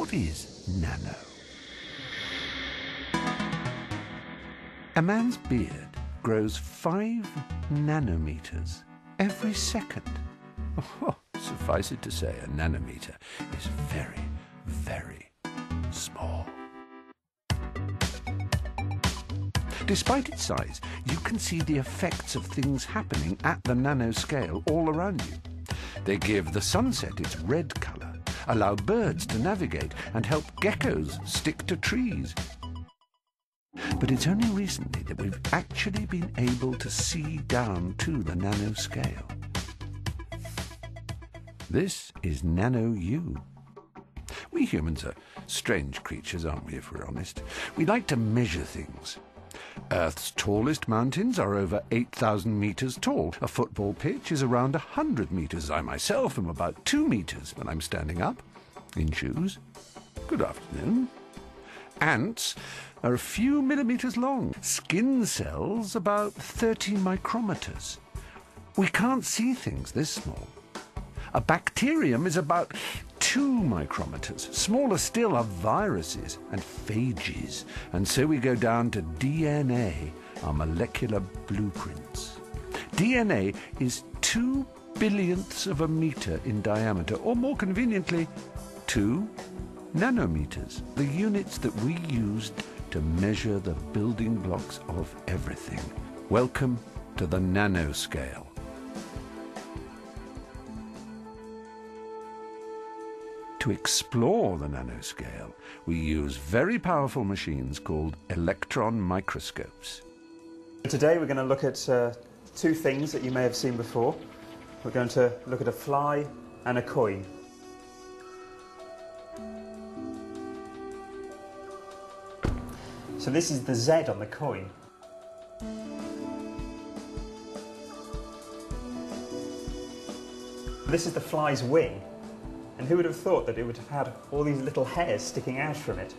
What is nano? A man's beard grows 5 nanometers every second. Oh, suffice it to say, a nanometer is very, very small. Despite its size, you can see the effects of things happening at the nano scale all around you. They give the sunset its red color, allow birds to navigate, and help geckos stick to trees. But it's only recently that we've actually been able to see down to the nano scale. This is Nano You. We humans are strange creatures, aren't we, if we're honest? We like to measure things. Earth's tallest mountains are over 8,000 meters tall. A football pitch is around 100 meters. I myself am about 2 meters when I'm standing up, in shoes. Good afternoon. Ants are a few millimeters long. Skin cells about 30 micrometers. We can't see things this small. A bacterium is about 2 micrometers. Smaller still are viruses and phages. And so we go down to DNA, our molecular blueprints. DNA is 2 billionths of a meter in diameter, or more conveniently, 2 nanometers, the units that we used to measure the building blocks of everything. Welcome to the Nano Scale. To explore the nanoscale, we use very powerful machines called Electron Microscopes. Today we're going to look at 2 things that you may have seen before. We're going to look at a fly and a coin. So this is the Z on the coin. This is the fly's wing. And who would have thought that it would have had all these little hairs sticking out from it?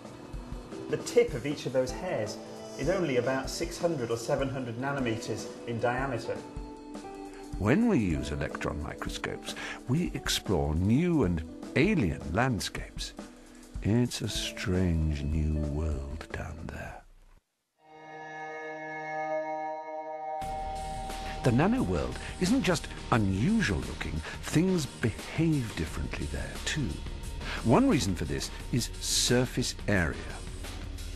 The tip of each of those hairs is only about 600 or 700 nanometers in diameter. When we use electron microscopes, we explore new and alien landscapes. It's a strange new world down there. The nano world isn't just unusual looking, things behave differently there too. One reason for this is surface area.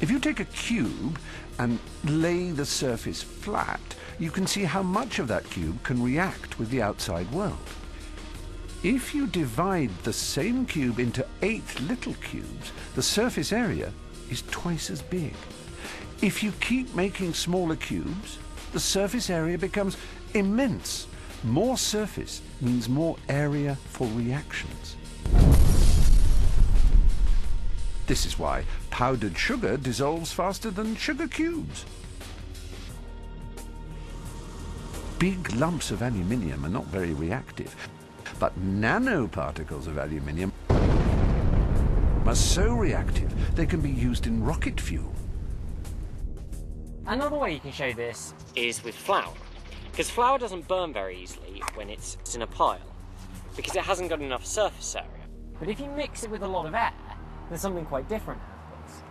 If you take a cube and lay the surface flat, you can see how much of that cube can react with the outside world. If you divide the same cube into 8 little cubes, the surface area is twice as big. If you keep making smaller cubes, the surface area becomes immense. More surface means more area for reactions. This is why powdered sugar dissolves faster than sugar cubes. Big lumps of aluminium are not very reactive, but nanoparticles of aluminium are so reactive they can be used in rocket fuel. Another way you can show this is with flour. Because flour doesn't burn very easily when it's in a pile, because it hasn't got enough surface area. But if you mix it with a lot of air, then something quite different happens.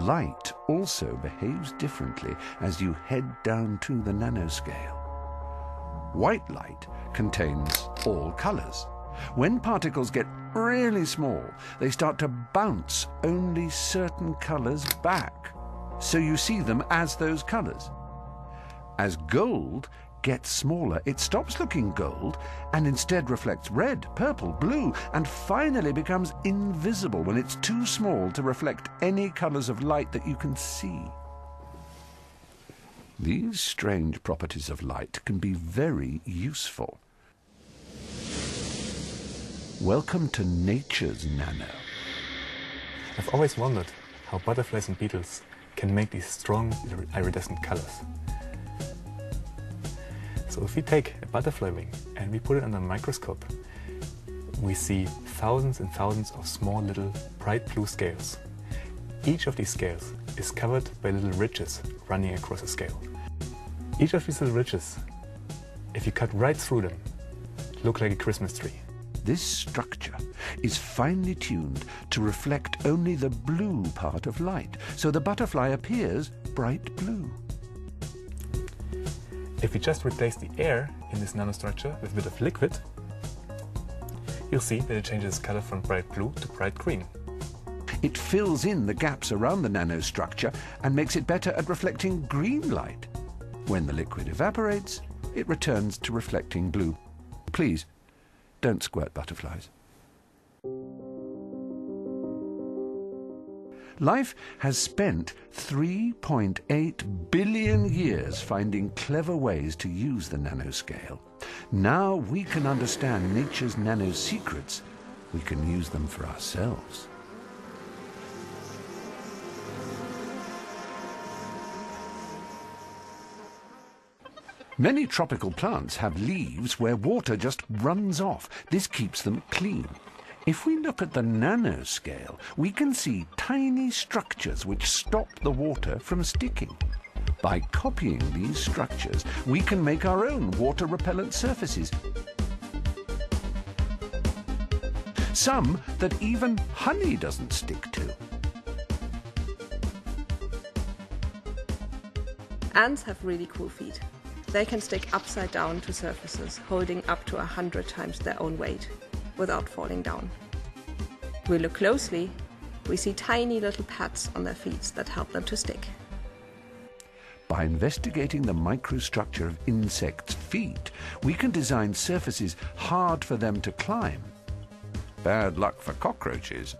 Light also behaves differently as you head down to the nanoscale. White light contains all colors. When particles get really small, they start to bounce only certain colors back, so you see them as those colors. As gold gets smaller, it stops looking gold and instead reflects red, purple, blue, and finally becomes invisible when it's too small to reflect any colors of light that you can see. These strange properties of light can be very useful. Welcome to nature's nano. I've always wondered how butterflies and beetles can make these strong iridescent colors. So if we take a butterfly wing and we put it under a microscope, we see thousands and thousands of small little bright blue scales. Each of these scales is covered by little ridges running across the scale. Each of these little ridges, if you cut right through them, look like a Christmas tree. This structure is finely tuned to reflect only the blue part of light, so the butterfly appears bright blue. If we just replace the air in this nanostructure with a bit of liquid, you'll see that it changes color from bright blue to bright green. It fills in the gaps around the nanostructure and makes it better at reflecting green light. When the liquid evaporates, it returns to reflecting blue. Please, don't squirt butterflies. Life has spent 3.8 billion years finding clever ways to use the nanoscale. Now we can understand nature's nano secrets. We can use them for ourselves. Many tropical plants have leaves where water just runs off. This keeps them clean. If we look at the nanoscale, we can see tiny structures which stop the water from sticking. By copying these structures, we can make our own water-repellent surfaces. Some that even honey doesn't stick to. Ants have really cool feet. They can stick upside down to surfaces, holding up to 100 times their own weight, without falling down. If we look closely, we see tiny little pads on their feet that help them to stick. By investigating the microstructure of insects' feet, we can design surfaces hard for them to climb. Bad luck for cockroaches.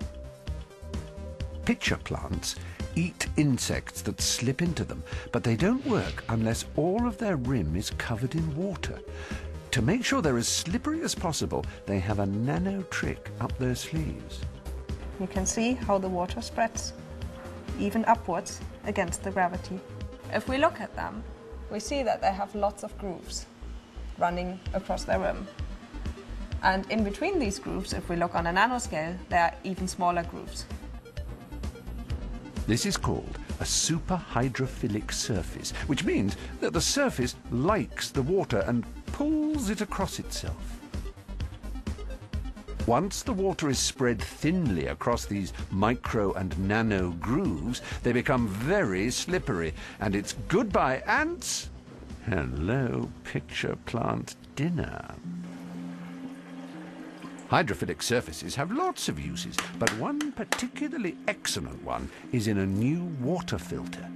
Pitcher plants eat insects that slip into them, but they don't work unless all of their rim is covered in water. To make sure they're as slippery as possible, they have a nano trick up their sleeves. You can see how the water spreads, even upwards, against the gravity. If we look at them, we see that they have lots of grooves running across their rim. And in between these grooves, if we look on a nanoscale, there are even smaller grooves. This is called a super hydrophilic surface, which means that the surface likes the water and pulls it across itself. Once the water is spread thinly across these micro and nano grooves, they become very slippery, and it's goodbye ants, hello pitcher plant dinner. Hydrophilic surfaces have lots of uses, but one particularly excellent one is in a new water filter.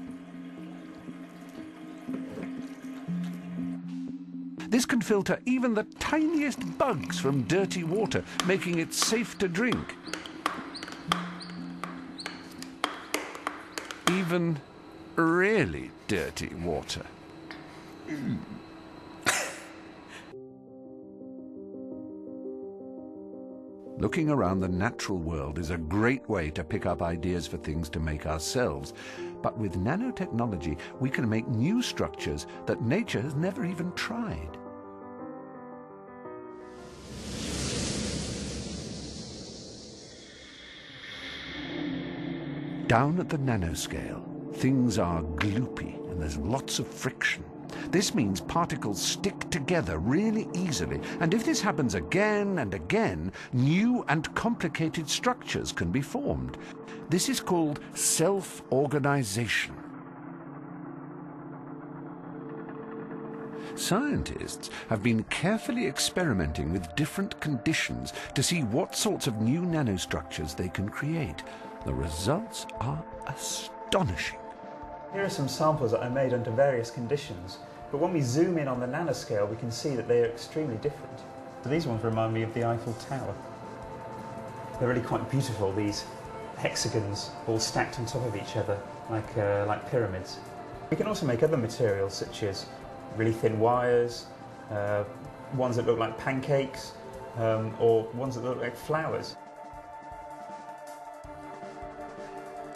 This can filter even the tiniest bugs from dirty water, making it safe to drink. Even really dirty water. Looking around the natural world is a great way to pick up ideas for things to make ourselves. But with nanotechnology, we can make new structures that nature has never even tried. Down at the nanoscale, things are gloopy and there's lots of friction. This means particles stick together really easily, and if this happens again and again, new and complicated structures can be formed. This is called self-organization. Scientists have been carefully experimenting with different conditions to see what sorts of new nanostructures they can create. The results are astonishing. Here are some samples that I made under various conditions, but when we zoom in on the nanoscale, we can see that they are extremely different. So these ones remind me of the Eiffel Tower. They're really quite beautiful, these hexagons all stacked on top of each other, like pyramids. We can also make other materials, such as really thin wires, ones that look like pancakes, or ones that look like flowers.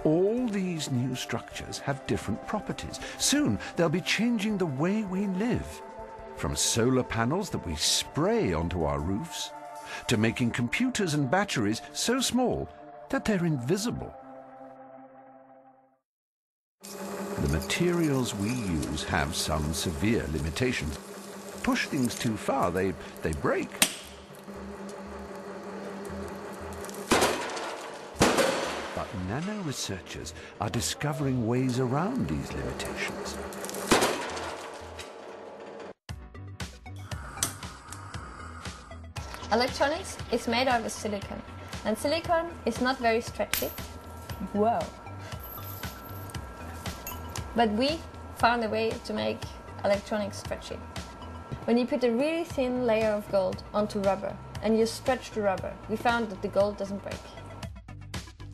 All these new structures have different properties. Soon they'll be changing the way we live. From solar panels that we spray onto our roofs, to making computers and batteries so small that they're invisible. The materials we use have some severe limitations. Push things too far, they break. But nano researchers are discovering ways around these limitations. Electronics is made out of silicon, and silicon is not very stretchy. Whoa! But we found a way to make electronics stretchy. When you put a really thin layer of gold onto rubber and you stretch the rubber, we found that the gold doesn't break.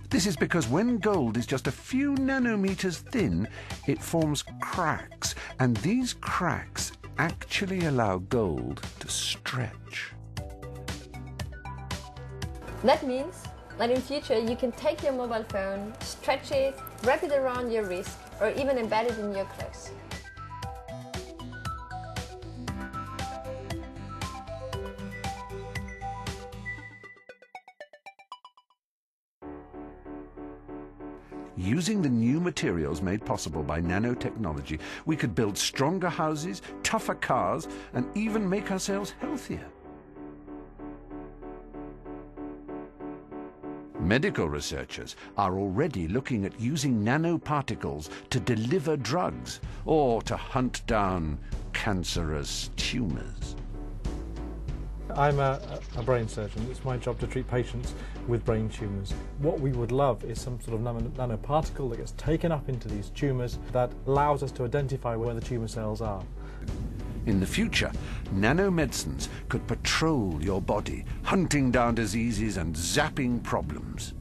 This is because when gold is just a few nanometers thin, it forms cracks, and these cracks actually allow gold to stretch. That means that in future you can take your mobile phone, stretch it, wrap it around your wrist, or even embed it in your clothes. Using the new materials made possible by nanotechnology, we could build stronger houses, tougher cars, and even make ourselves healthier. Medical researchers are already looking at using nanoparticles to deliver drugs or to hunt down cancerous tumors. I'm a brain surgeon. It's my job to treat patients with brain tumours. What we would love is some sort of nanoparticle that gets taken up into these tumours that allows us to identify where the tumour cells are. In the future, nanomedicines could patrol your body, hunting down diseases and zapping problems.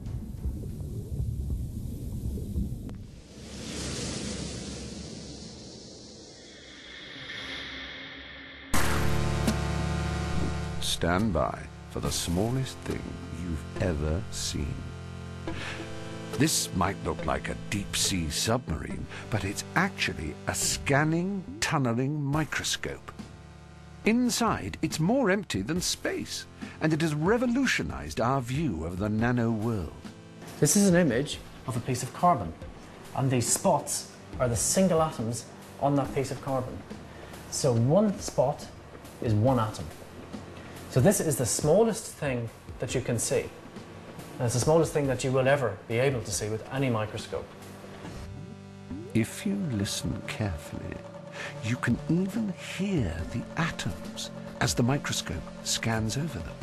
Stand by for the smallest thing you've ever seen. This might look like a deep-sea submarine, but it's actually a scanning, tunneling microscope. Inside, it's more empty than space, and it has revolutionized our view of the nano world. This is an image of a piece of carbon, and these spots are the single atoms on that piece of carbon. So one spot is one atom. So this is the smallest thing that you can see. And it's the smallest thing that you will ever be able to see with any microscope. If you listen carefully, you can even hear the atoms as the microscope scans over them.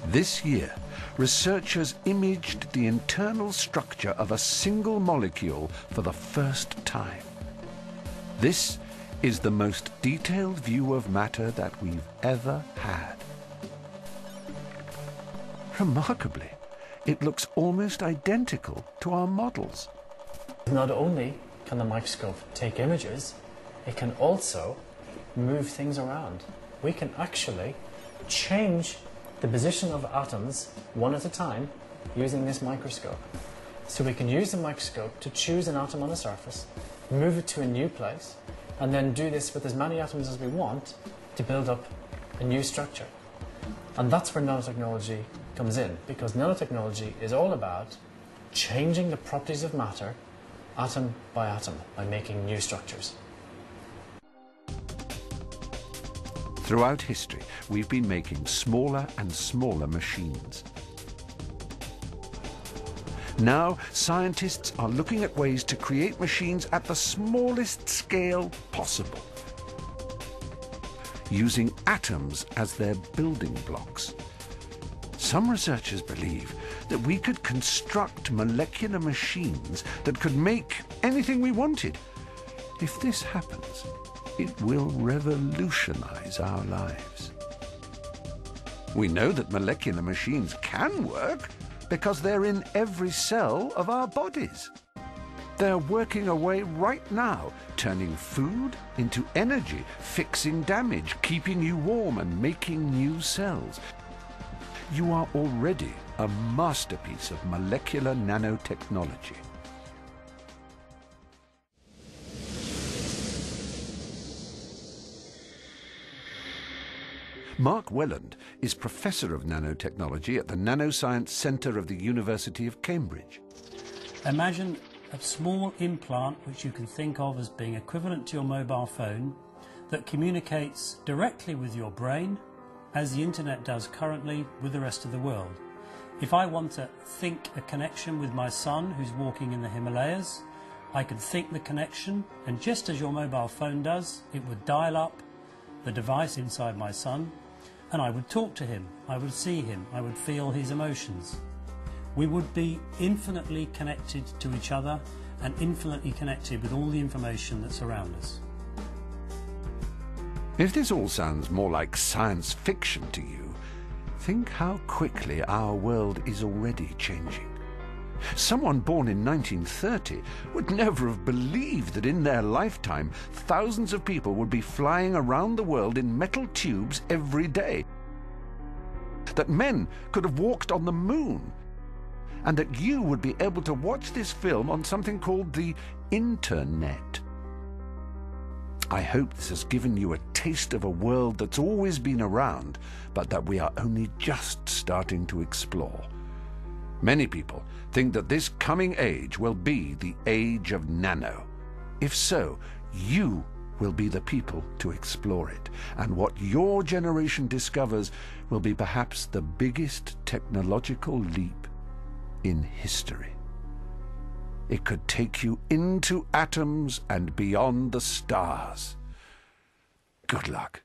This year, researchers imaged the internal structure of a single molecule for the first time. This is the most detailed view of matter that we've ever had. Remarkably, it looks almost identical to our models. Not only can the microscope take images, it can also move things around. We can actually change the position of atoms one at a time using this microscope. So we can use the microscope to choose an atom on a surface, move it to a new place, and then do this with as many atoms as we want to build up a new structure. And that's where nanotechnology comes in, because nanotechnology is all about changing the properties of matter atom by atom by making new structures. Throughout history, we've been making smaller and smaller machines. Now, scientists are looking at ways to create machines at the smallest scale possible, using atoms as their building blocks. Some researchers believe that we could construct molecular machines that could make anything we wanted. If this happens, it will revolutionize our lives. We know that molecular machines can work because they're in every cell of our bodies. They're working away right now, turning food into energy, fixing damage, keeping you warm, and making new cells. You are already a masterpiece of molecular nanotechnology. Mark Welland is Professor of Nanotechnology at the Nanoscience Centre of the University of Cambridge. Imagine a small implant which you can think of as being equivalent to your mobile phone that communicates directly with your brain as the internet does currently with the rest of the world. If I want to think a connection with my son who's walking in the Himalayas, I could think the connection, and just as your mobile phone does, it would dial up the device inside my son, and I would talk to him, I would see him, I would feel his emotions. We would be infinitely connected to each other and infinitely connected with all the information that's around us. If this all sounds more like science fiction to you, think how quickly our world is already changing. Someone born in 1930 would never have believed that in their lifetime thousands of people would be flying around the world in metal tubes every day, that men could have walked on the moon, and that you would be able to watch this film on something called the internet. I hope this has given you a taste of a world that's always been around, but that we are only just starting to explore. Many people think that this coming age will be the age of nano. If so, you will be the people to explore it, and what your generation discovers will be perhaps the biggest technological leap in history. It could take you into atoms and beyond the stars. Good luck.